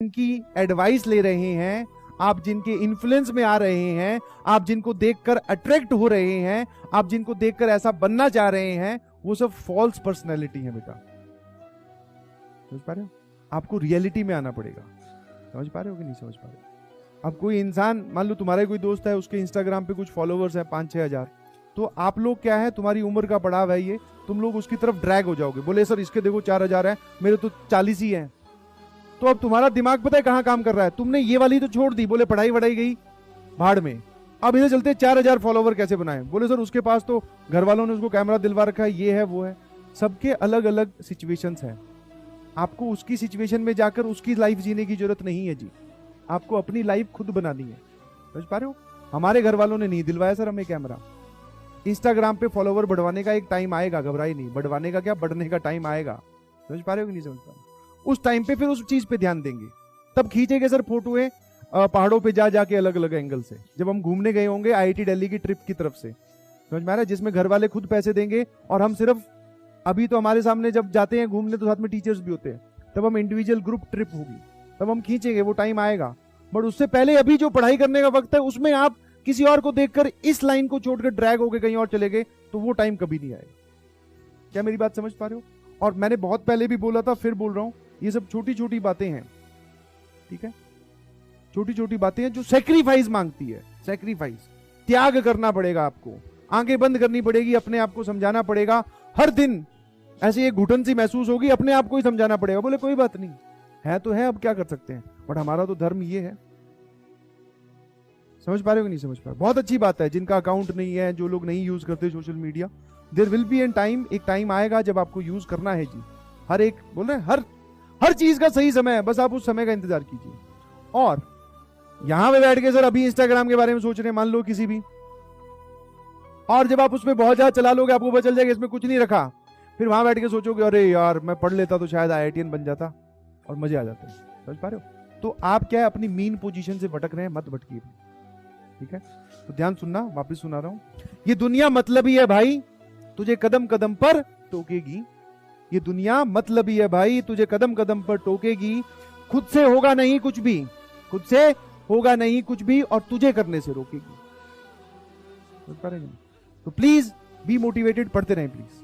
जिनकी एडवाइस ले रहे हैं, आप जिनके इन्फ्लुएंस में आ रहे हैं, आप जिनको देखकर अट्रैक्ट हो रहे हैं, आप जिनको देखकर ऐसा बनना चाह रहे हैं, वो सब फॉल्स पर्सनैलिटी है बेटा। समझ पा रहे हो? आपको रियलिटी में आना पड़ेगा। समझ पा रहे हो कि नहीं समझ पा रहे हो? अब कोई इंसान, मान लो तुम्हारे कोई दोस्त है, उसके इंस्टाग्राम पे कुछ फॉलोवर्स है 5-6 हजार, तो आप लोग क्या है, तुम्हारी उम्र का पड़ाव है ये, तुम लोग उसकी तरफ ड्रैग हो जाओगे, बोले सर इसके देखो 4 हजार है, मेरे तो 40 ही है। तो अब तुम्हारा दिमाग पता है कहां काम कर रहा है, तुमने ये वाली तो छोड़ दी, बोले पढ़ाई वढ़ाई गई भाड़ में, अब इधर चलते 4 हजार फॉलोवर कैसे बनाए, बोले सर उसके पास तो घर वालों ने उसको कैमरा दिलवा रखा है, ये है वो है। सबके अलग अलग सिचुएशंस हैं, आपको उसकी सिचुएशन में जाकर उसकी लाइफ जीने की जरूरत नहीं है जी, आपको अपनी लाइफ खुद बनानी है। समझ पा रहे हो? हमारे घर वालों ने नहीं दिलवाया सर हमें कैमरा। इंस्टाग्राम पे फॉलोवर बढ़वाने का एक टाइम आएगा, घबराई नहीं, बढ़वाने का क्या, बढ़ने का टाइम आएगा। समझ पा रहे हो कि नहीं समझ पा रहे हो? उस टाइम पे फिर उस चीज पे ध्यान देंगे, तब खींचेंगे सर फोटो है पहाड़ों पे जा जाके अलग अलग एंगल से, जब हम घूमने गए होंगे IIT दिल्ली की ट्रिप की तरफ से। समझ में आ रहा है? जिसमें घर वाले खुद पैसे देंगे और हम सिर्फ, अभी तो हमारे सामने जब जाते हैं घूमने तो साथ में टीचर्स भी होते हैं, तब हम इंडिविजुअल ग्रुप ट्रिप होगी, तब हम खींचेंगे, वो टाइम आएगा। बट उससे पहले अभी जो पढ़ाई करने का वक्त है, उसमें आप किसी और को देखकर इस लाइन को छोड़कर ड्रैग होकर कहीं और चले गए, तो वो टाइम कभी नहीं आएगा। क्या मेरी बात समझ पा रहे हो? और मैंने बहुत पहले भी बोला था, फिर बोल रहा हूं, ये सब छोटी छोटी बातें हैं, ठीक है? छोटी छोटी बातें हैं जो सैक्रिफाइस मांगती है, सैक्रिफाइस, त्याग करना पड़ेगा आपको, आंखें बंद करनी पड़ेगी, अपने आप को समझाना पड़ेगा। हर दिन ऐसे एक घुटन सी महसूस होगी, अपने आप को ही समझाना पड़ेगा, बोले कोई बात नहीं है तो है, अब क्या कर सकते हैं, बट हमारा तो धर्म ये है। समझ पा रहे हो कि नहीं समझ पा रहे? बहुत अच्छी बात है जिनका अकाउंट नहीं है, जो लोग नहीं यूज करते social media, there will be an time, एक टाइम आएगा जब आपको यूज करना है जी। हर एक बोल रहे हैं, हर चीज का सही समय है, बस आप उस समय का इंतजार कीजिए। और यहां पे बैठ के सर अभी इंस्टाग्राम के बारे में सोच रहे हैं, मान लो किसी भी, और जब आप उसमें बहुत ज्यादा चला लोगे, आपको पता चल जाएगा इसमें कुछ नहीं रखा, फिर वहां बैठ के सोचोगे अरे यार मैं पढ़ लेता तो शायद IITian बन जाता और मजे आ जाते। समझ पा रहे हो? तो आप क्या है, अपनी मीन पोजीशन से भटक रहे हैं, मत भटकिए, ठीक है? तो ध्यान सुनना, वापस सुना रहा हूं, ये दुनिया मतलबी है भाई, तुझे कदम कदम पर टोकेगी। ये दुनिया मतलबी है भाई, तुझे कदम कदम पर टोकेगी। खुद से होगा नहीं कुछ भी, खुद से होगा नहीं कुछ भी, और तुझे करने से रोकेगी। समझ पा रहे हैं? तो प्लीज बी मोटिवेटेड, पढ़ते रहें प्लीज।